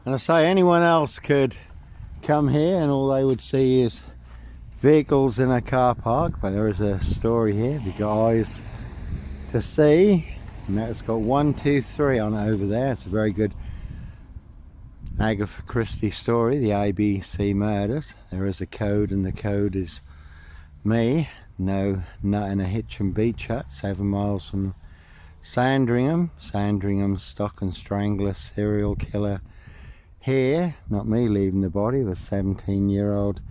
And I say anyone else could come here and all they would see is vehicles in a car park, but there is a story here if you've got eyes to see, and that's got 1, 2, 3 on it over there. It's a very good Agatha Christie story, the ABC murders. There is a code, and the code is me. No nut in a Hitchin beach hut, 7 miles from Sandringham. Sandringham stock and strangler serial killer here. Not me leaving the body of a 17-year-old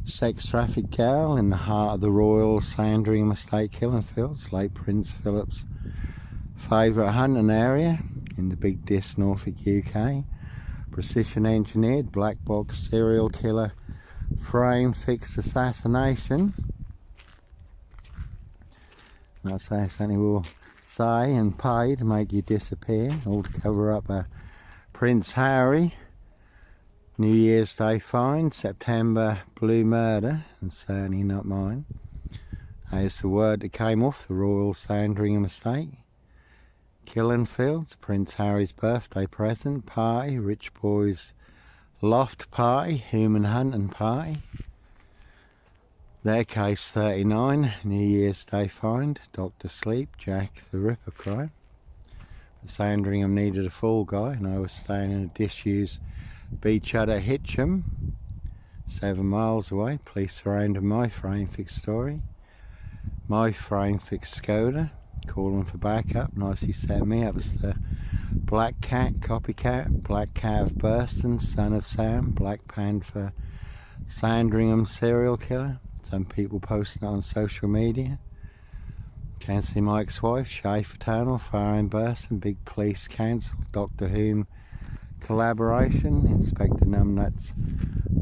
sex trafficked girl in the heart of the Royal Sandringham estate killing fields, late Prince Philip's favourite hunting area in the Big Dis, Norfolk, UK. Precision engineered black box serial killer frame FIX Assassination. And I say something will say and pay to make you disappear, all to cover up a Prince Harry New Year's Day find, September blue murder, and certainly not mine. There's the word that came off the Royal Sandringham estate. Killing fields, Prince Harry's birthday present party, rich boys loft party, human hunting party. Their case 39, New Year's Day find, Dr. Sleep, Jack the Ripper crime. Sandringham needed a fall guy, and I was staying in a disused beach hut at Hitchin, 7 miles away. Police surrounded my frame fix story. My frame fix Skoda, calling for backup, nicely set me up as the Black Cat copycat, Black Cat of Burston, son of Sam, Black Panther, Sandringham serial killer. Some people posting it on social media. Can't see my ex-wife, Schaefer Tunnel, Fire in Burston, Big Police Council, Dr. Hume collaboration, Inspector Numbnuts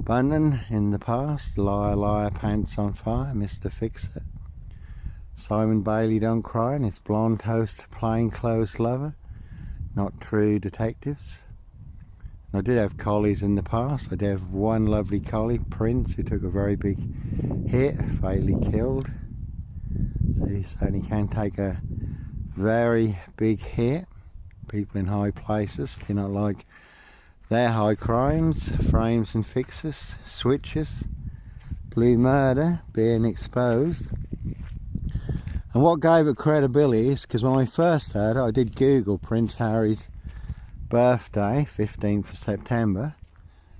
Bunnan in the past, Liar Liar Pants on Fire, Mr. Fix-It. Simon Bailey Don't Cry and his blonde host plainclothes lover, not true detectives. I did have collies in the past. I did have one lovely collie, Prince, who took a very big hit, fatally killed. So he certainly can take a very big hit. People in high places do not like their high crimes, frames and fixes, switches, blue murder being exposed. And what gave it credibility is because when I first heard it, I did Google Prince Harry's birthday, 15th of September.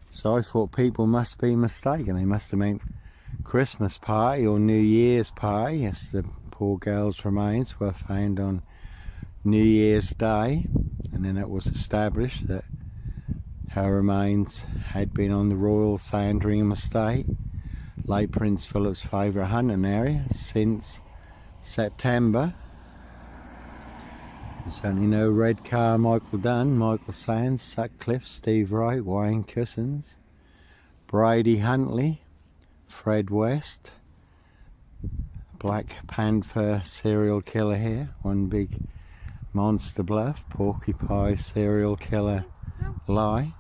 So I thought people must be mistaken. They must have meant Christmas party or New Year's party, as the poor girl's remains were found on New Year's Day. And then it was established that her remains had been on the Royal Sandringham estate, late Prince Philip's favourite hunting area, since September. There's certainly no red car Michael Dunn, Michael Sands, Sutcliffe, Steve Wright, Wayne Cousins, Brady Huntley, Fred West, Black Panther serial killer here, one big monster bluff, Porcupine serial killer lie,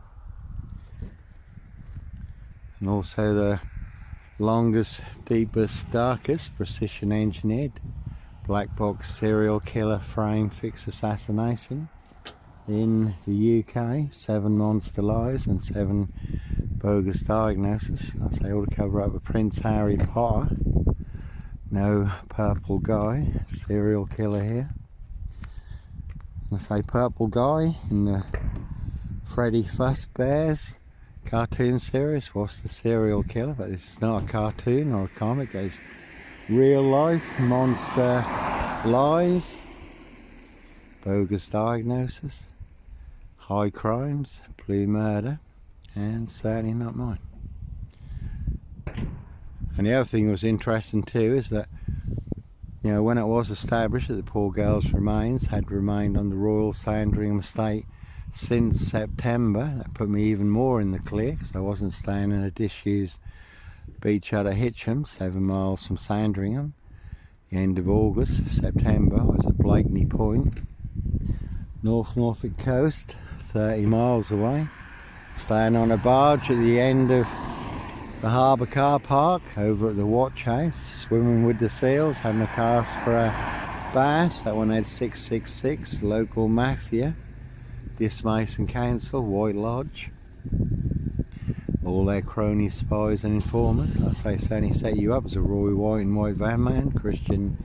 and also the longest, deepest, darkest precision engineered black box serial killer frame FIX Assassination in the UK. 7 monster lies and 7 bogus diagnoses. I say all to cover up a Prince Harry Potter. No purple guy serial killer here. I say purple guy in the Freddy Fazbear's cartoon series was the serial killer, but this is not a cartoon or a comic. It's real life monster lies, bogus diagnosis, high crimes, blue murder, and certainly not mine. And the other thing that was interesting too is that, you know, when it was established that the poor girl's remains had remained on the Royal Sandringham estate since September, that put me even more in the clear, because I wasn't staying in a disused beach hut at Hitchin, 7 miles from Sandringham. The end of August, September, I was at Blakeney Point, North Norfolk coast, 30 miles away, staying on a barge at the end of the harbour car park over at the watch house, swimming with the seals, having a cast for a bass. That one had 666, local mafia, Dismason Council, White Lodge. all their cronies, spies and informers. I say certainly set you up as a Roy White and White Van Man, Christian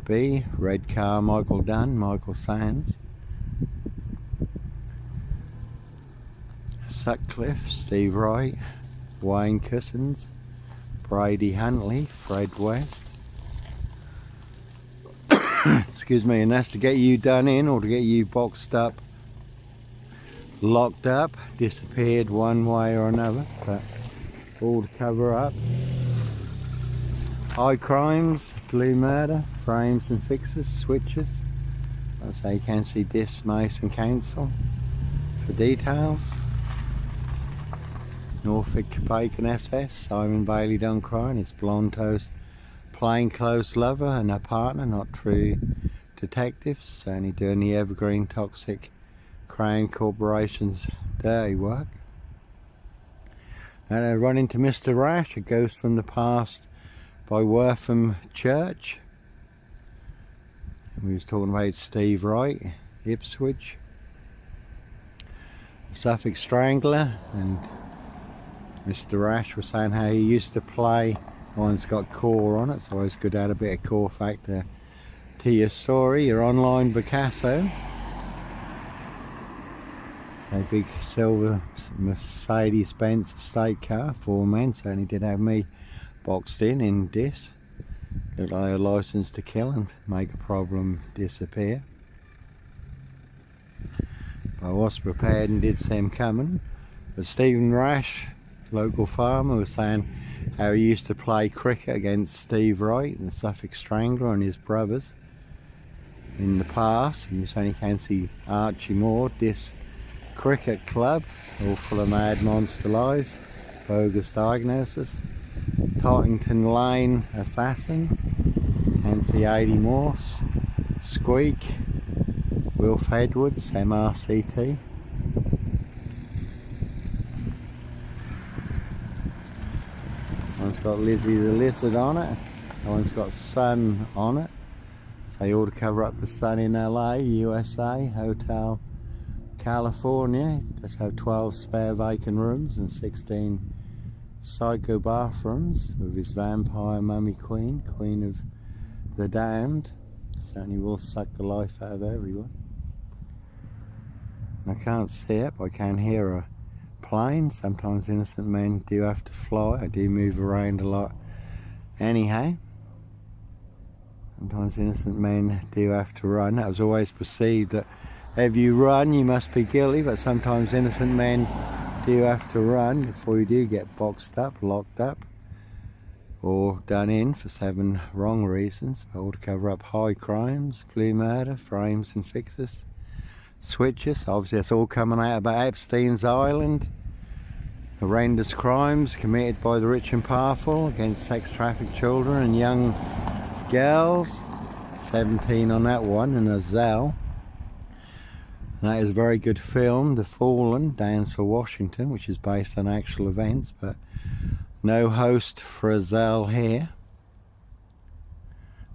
B, Red Car, Michael Dunn, Michael Sands, Sutcliffe, Steve Wright, Wayne Kitson, Brady Huntley, Fred West. Excuse me, and that's to get you done in or to get you boxed up, locked up, disappeared one way or another, but all to cover up. High crimes, blue murder, frames and fixes, switches. I say you can see Dis, Mason Council for details. Norfolk Bacon SS, Simon Bailey done crime, his blonde toast plainclothes lover and her partner, not true detectives, only doing the evergreen toxic Crown Corporation's dirty work. And I run into Mr. Rash, a ghost from the past by Wortham Church. And we was talking about Steve Wright, Ipswich, Suffolk Strangler, and Mr. Rash was saying how he used to play. One's got core on it, so it's good to add a bit of core factor to your story, your online Picasso. A big silver Mercedes-Benz estate car, 4 men, certainly did have me boxed in this. Looked like a license to kill and make a problem disappear. But I was prepared and did see him coming. But Stephen Rash, local farmer, was saying how he used to play cricket against Steve Wright and Suffolk Strangler and his brothers in the past. And you certainly can see Archie Moore, this cricket club, all full of mad monster lies, Bogus Diagnoses, Tottington Lane Assassins, can see 80 Morse, Squeak, Wilf Edwards, MRCT. One's got Lizzie the Lizard on it, one's got Sun on it, so you ought to cover up the Sun in LA, USA, Hotel California. Does have 12 spare vacant rooms and 16 psycho bathrooms with his vampire mummy queen, Queen of the Damned. Certainly will suck the life out of everyone. I can't see it, but I can hear a plane. Sometimes innocent men do have to fly. I do move around a lot anyhow. Sometimes innocent men do have to run. That was always perceived that if you run you must be guilty, but sometimes innocent men do have to run before you do get boxed up, locked up, or done in for 7 wrong reasons, but all to cover up high crimes, blue murder, frames and fixes, switches. Obviously that's all coming out about Epstein's Island, horrendous crimes committed by the rich and powerful against sex trafficked children and young girls. 17 on that one, and a Zell. And that is a very good film, The Fallen, Denzel Washington, which is based on actual events, but no host for a Zell here.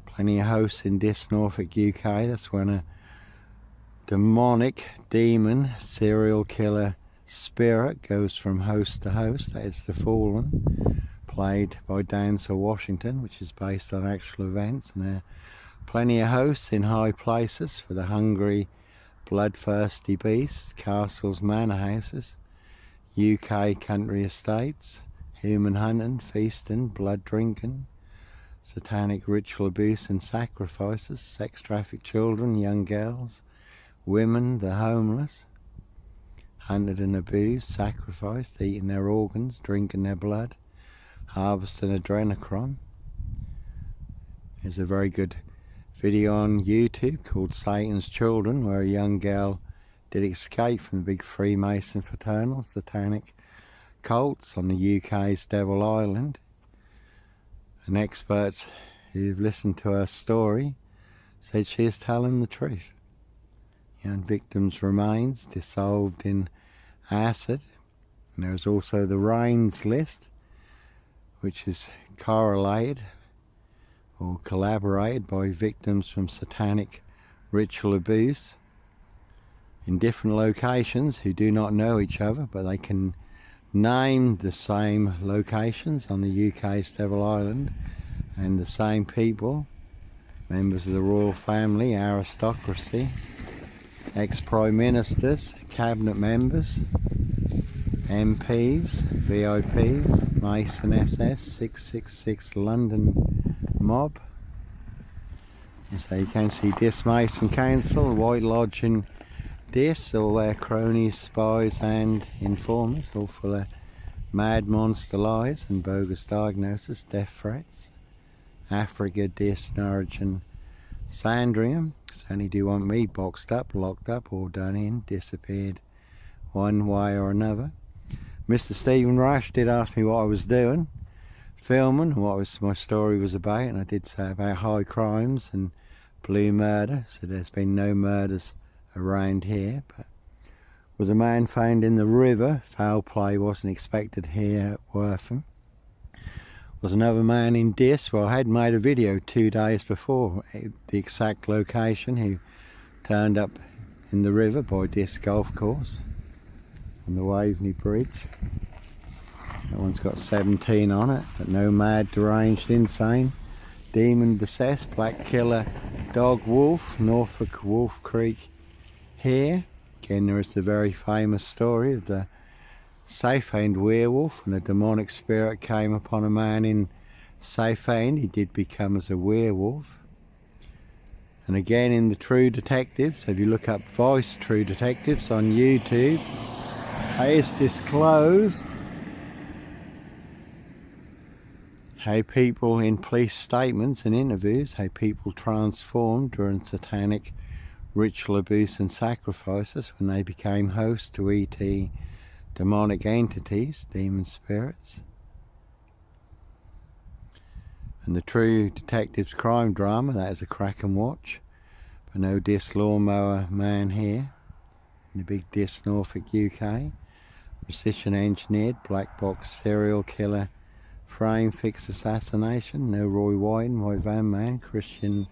Plenty of hosts in this Norfolk, UK. That's when a demonic demon serial killer spirit goes from host to host. That is The Fallen, played by Denzel Washington, which is based on actual events. And there are plenty of hosts in high places for the hungry, bloodthirsty beasts, castles, manor houses, UK country estates, human hunting, feasting, blood drinking, satanic ritual abuse and sacrifices, sex trafficked children, young girls, women, the homeless, hunted and abused, sacrificed, eating their organs, drinking their blood, harvesting adrenochrome. There's a very good video on YouTube called Satan's Children, where a young girl did escape from the big Freemason fraternal satanic cults on the UK's Devil Island. And experts who've listened to her story said she is telling the truth. And victims' remains dissolved in acid. And there's also the Rains list, which is correlated or collaborated by victims from satanic ritual abuse in different locations who do not know each other, but they can name the same locations on the UK's Devil Island, and the same people, members of the royal family, aristocracy, ex-prime ministers, cabinet members, MPs, VIPs, Mason SS, 666 London mob. And so you can see Dis Mason Council, White Lodge and Dis, all their cronies, spies and informers, all full of mad monster lies and bogus diagnoses, death threats. Africa, Dis, Norwich and Sandringham certainly do want me boxed up, locked up or done in, disappeared one way or another. Mr. Stephen Rush did ask me what I was doing, filming, and what my story was about, and I did say about high crimes and blue murder. So there's been no murders around here, but was a man found in the river. Foul play wasn't expected here at Wortham. Was another man in Dis, where I had made a video 2 days before, the exact location, who turned up in the river by Dis golf course on the Waveney Bridge. That one's got 17 on it, but no mad, deranged, insane, demon possessed, black killer, dog wolf, Norfolk Wolf Creek here. Again, there is the very famous story of the Southend werewolf. When a demonic spirit came upon a man in Southend, he did become as a werewolf. And again, in the True Detectives, if you look up Voice True Detectives on YouTube, it is disclosed how people in police statements and interviews, how people transformed during satanic ritual abuse and sacrifices when they became hosts to ET demonic entities, demon spirits. And the True Detectives crime drama, that is a crack and watch. But no Dis lawnmower man here in the big Dis Norfolk UK. Precision engineered black box serial killer frame FIX Assassination. No Roy White, my van man, Christian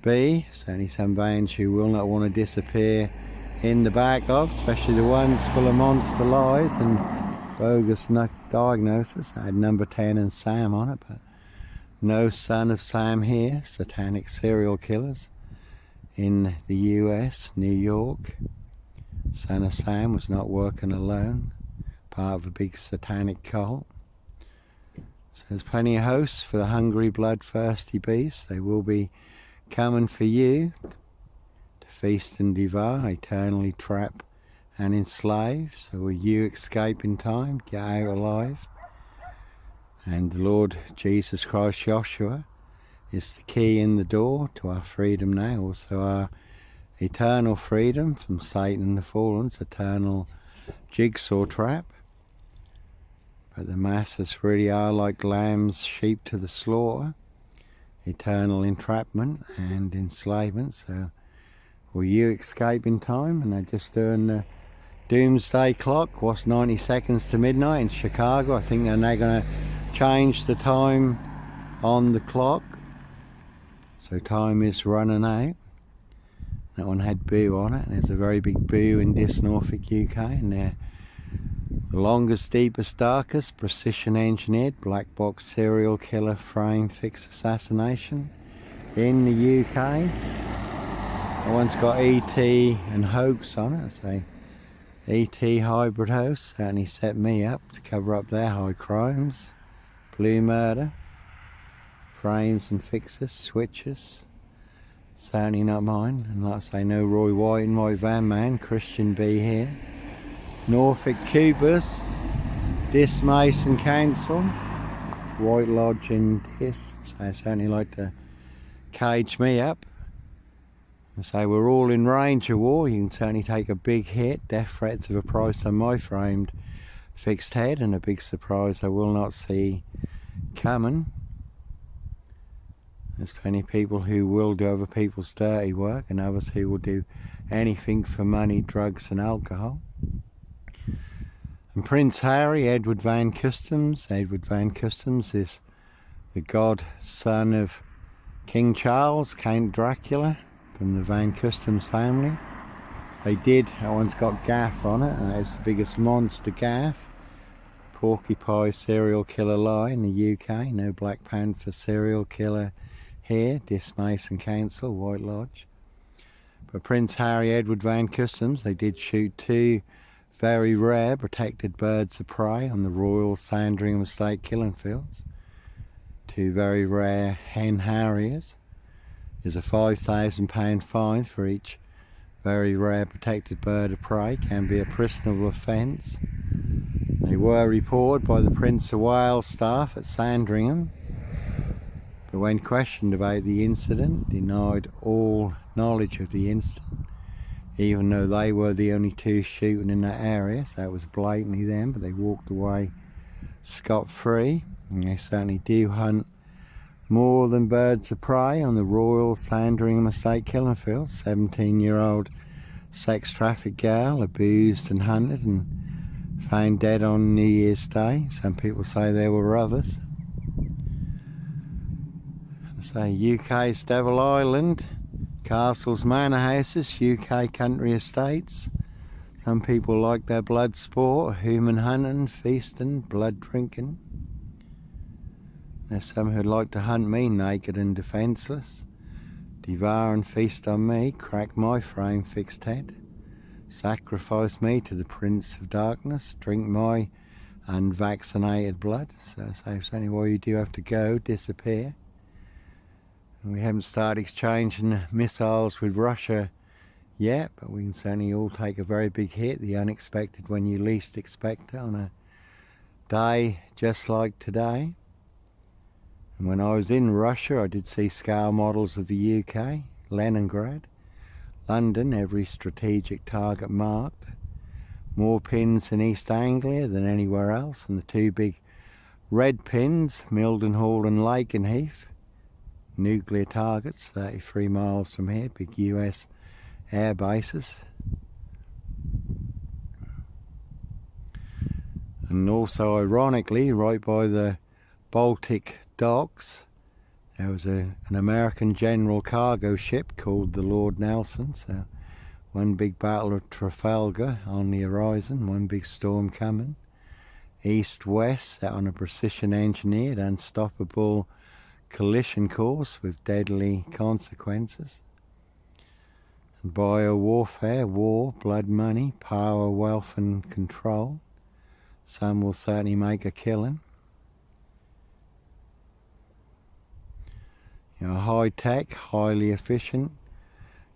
B. Certainly some vans who will not want to disappear in the back of, especially the ones full of monster lies and bogus diagnoses. I had number 10 and Sam on it, but no son of Sam here. Satanic serial killers in the US, New York. Son of Sam was not working alone, part of a big satanic cult. So there's plenty of hosts for the hungry, bloodthirsty beasts. They will be coming for you to feast and devour, eternally trap and enslave. So will you escape in time, get out alive? And the Lord Jesus Christ Joshua is the key in the door to our freedom now, also our eternal freedom from Satan and the fallen's eternal jigsaw trap. But the masses really are like lambs, sheep to the slaughter, eternal entrapment and enslavement. So will you escape in time? And they're just doing the doomsday clock. What's 90 seconds to midnight in Chicago? I think they're now going to change the time on the clock, so time is running out. That one had boo on it, and there's a very big boo in Dis Norfolk UK, and they're the longest, deepest, darkest, precision engineered black box serial killer frame FIX Assassination in the UK. That one's got ET and hoax on it. So ET hybrid host certainly set me up to cover up their high crimes. Blue murder, frames and fixes, switches, certainly not mine. And like I say, no Roy White in my van man, Christian B here. Norfolk Coopers, Dis Mason Council, White Lodge in Dis. So they certainly like to cage me up. And say we're all in range of war. You can certainly take a big hit, death threats of a price on my framed fixed head, and a big surprise I will not see coming. There's plenty of people who will do other people's dirty work, and others who will do anything for money, drugs and alcohol. And Prince Harry, Edward Van Customs. Edward Van Customs is the godson of King Charles, Count Dracula, from the Van Customs family. They did, that one's got gaff on it, and it's the biggest monster gaff. Porcupine serial killer lie in the UK, no Black Panther serial killer here, Dismason Council, White Lodge. But Prince Harry Edward Van Customs, they did shoot 2 very rare protected birds of prey on the Royal Sandringham Estate killing fields. 2 very rare hen harriers. There's a £5,000 fine for each very rare protected bird of prey, can be a prisonable offence. They were reported by the Prince of Wales staff at Sandringham, but when questioned about the incident, denied all knowledge of the incident, even though they were the only 2 shooting in that area. So that was blatantly them, but they walked away scot-free. And they certainly do hunt more than birds of prey on the Royal Sandringham Estate killing fields. 17-year-old sex trafficked girl abused and hunted and found dead on New Year's Day. Some people say there were others. So UK's Devil Island, castles, manor houses, UK country estates. Some people like their blood sport, human hunting, feasting, blood drinking. There's some who'd like to hunt me naked and defenceless, devour and feast on me, crack my frame fixed head, sacrifice me to the Prince of Darkness, drink my unvaccinated blood. So it's only why you do have to go, disappear. And we haven't started exchanging missiles with Russia yet, but we can certainly all take a very big hit, the unexpected when you least expect it, on a day just like today. And when I was in Russia, I did see scale models of the UK, Leningrad, London, every strategic target marked. More pins in East Anglia than anywhere else, and the 2 big red pins, Mildenhall and Lakenheath, nuclear targets 33 miles from here, big US air bases. And also, ironically, right by the Baltic docks, there was an American general cargo ship called the Lord Nelson. So one big battle of Trafalgar on the horizon, one big storm coming. East-west, set on a precision engineered, unstoppable collision course with deadly consequences. And bio-warfare, war, blood money, power, wealth and control. Some will certainly make a killing. You know, high-tech, highly efficient,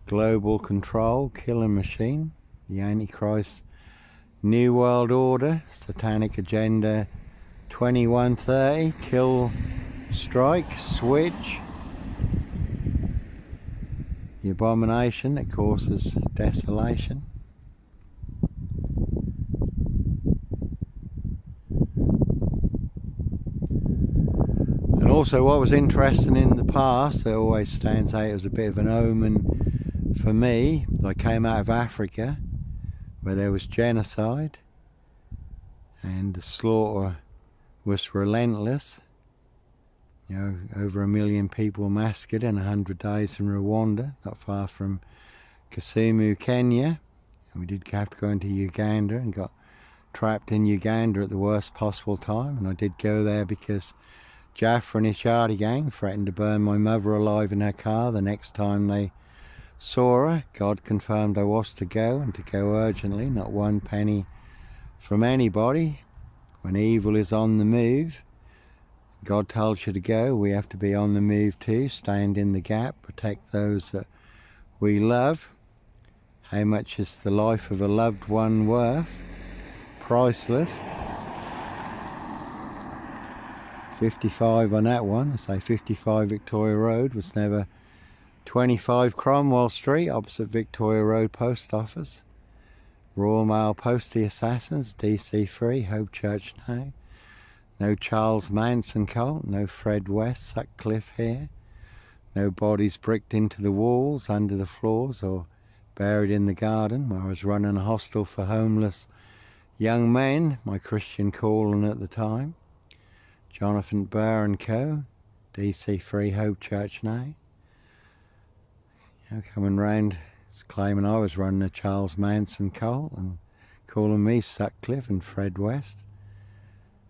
global control, killing machine. The Antichrist New World Order, Satanic Agenda 2130, kill, strike, switch. The abomination that causes desolation. And also, what was interesting in the past, that always stands out as a bit of an omen for me, I came out of Africa where there was genocide and the slaughter was relentless. You know, over 1 million people massacred in 100 days in Rwanda, not far from Kisumu, Kenya. And we did have to go into Uganda and got trapped in Uganda at the worst possible time. And I did go there because Jaffa and his Yardie gang threatened to burn my mother alive in her car the next time they saw her. God confirmed I was to go, and to go urgently, not 1 penny from anybody. When evil is on the move, God tells you to go, we have to be on the move too, stand in the gap, protect those that we love. How much is the life of a loved one worth? Priceless. 55 on that one. I say 55 Victoria Road was never 25 Cromwell Street, opposite Victoria Road Post Office. Royal Mail Postie Assassins, DC3, Hope Church now. No Charles Manson cult, no Fred West, Sutcliffe here. No bodies bricked into the walls, under the floors, or buried in the garden, where I was running a hostel for homeless young men, my Christian calling at the time. Jonathan Burr & Co., DC3, Hope Church now. You know, coming round was claiming I was running a Charles Manson cult and calling me Sutcliffe and Fred West.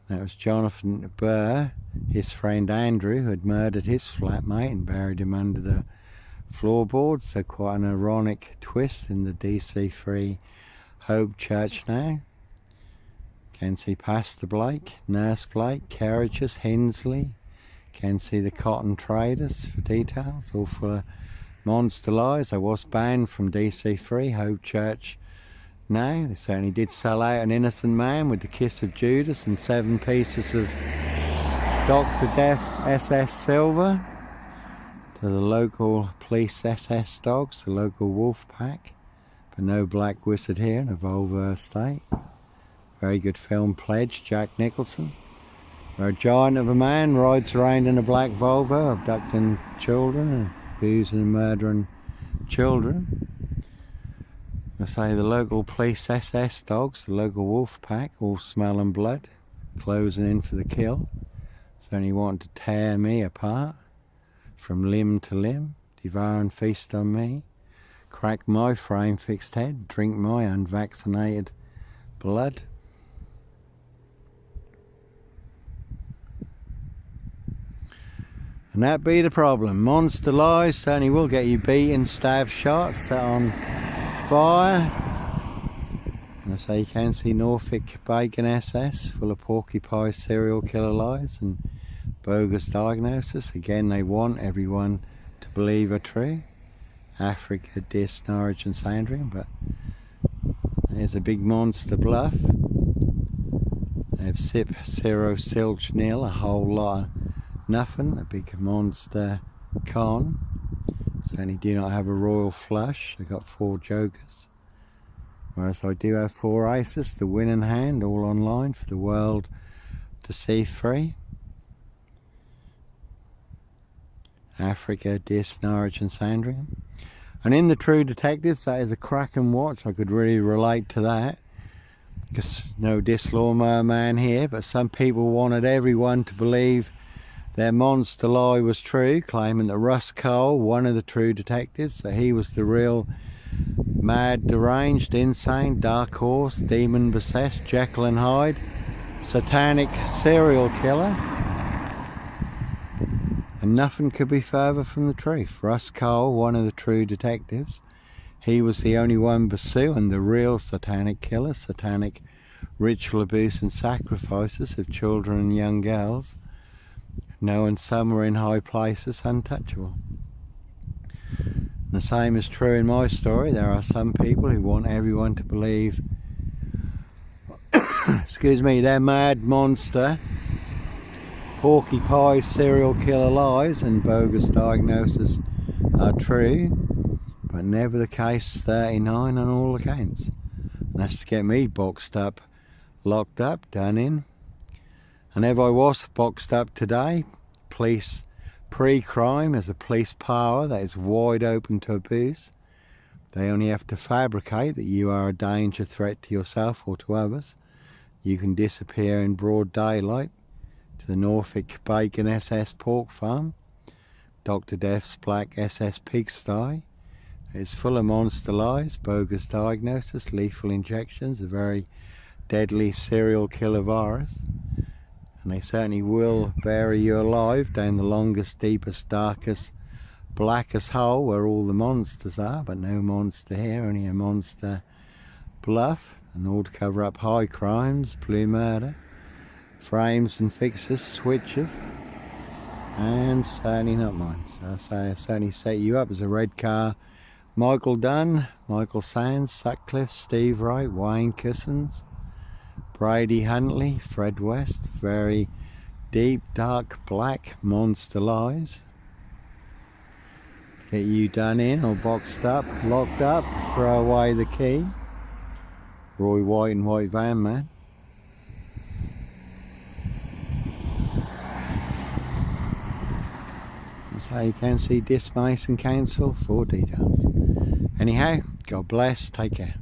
That was Jonathan Burr, his friend Andrew, who had murdered his flatmate and buried him under the floorboards. So quite an ironic twist in the DC Free Hope Church now. Can see Pastor Blake, Nurse Blake, Carriages, Hensley. Can see the cotton traders for details, all full of monster lies. I was banned from DC Free Hope Church. No, they certainly did sell out an innocent man with the kiss of Judas and 7 pieces of Dr. Death SS SILVA to the local police SS dogs, the local wolf pack. But no black wizard here in a vulva state. Very good film pledge, Jack Nicholson, where a giant of a man rides around in a black Volvo, abducting children and abusing and murdering children. I say the local police SS dogs, the local wolf pack, all smelling blood, closing in for the kill. Certainly wanting to tear me apart from limb to limb, devour and feast on me, crack my frame-fixed head, drink my unvaccinated blood. And that be the problem. Monster lies certainly will get you beaten, stabbed, shot, set on fire. And I say you can see Norfolk Bacon SS full of porcupine serial killer lies and bogus diagnosis. Again, they want everyone to believe are true. Africa, Dis, Norwich and Sandringham, but there's a big monster bluff. They have sip, zero, silch, nil, a whole lot of nothing, a big monster con. Certainly do not have a royal flush. I got 4 jokers. Whereas I do have 4 aces, the winning hand, all online for the world to see free. Africa, Dis, Norwich and Sandringham. And in the True Detectives, that is a cracking watch. I could really relate to that. Because no Dislawnmower man here, but some people wanted everyone to believe their monster lie was true, claiming that Russ Cole, one of the True Detectives, that he was the real mad, deranged, insane, dark horse, demon possessed, Jekyll and Hyde, satanic serial killer. And nothing could be further from the truth. Russ Cole, one of the True Detectives, he was the only one pursuing the real satanic killer, satanic ritual abuse and sacrifices of children and young girls, knowing some were in high places untouchable. The same is true in my story. There are some people who want everyone to believe excuse me, their mad monster porcupine serial killer lies and bogus diagnoses are true, but never the case 39 on all accounts. And that's to get me boxed up, locked up, done in. And if I was boxed up today, police pre-crime is a police power that is wide open to abuse. They only have to fabricate that you are a danger threat to yourself or to others. You can disappear in broad daylight to the Norfolk Bacon SS pork farm, Dr. Death's black SS pigsty. It's full of monster lies, bogus diagnosis, lethal injections, a very deadly serial killer virus. And they certainly will bury you alive down the longest, deepest, darkest, blackest hole where all the monsters are, but no monster here, only a monster bluff, and all to cover up high crimes, blue murder, frames and fixes, switches, and certainly not mine. So I say I certainly set you up as a red car. Michael Dunn, Michael Sands, Sutcliffe, Steve Wright, Wayne Kissons, Brady Huntley, Fred West, very deep, dark, black monster lies. Get you done in or boxed up, locked up, throw away the key. Roy White and White Van Man. So you can see Dis Mason Council for details. Anyhow, God bless, take care.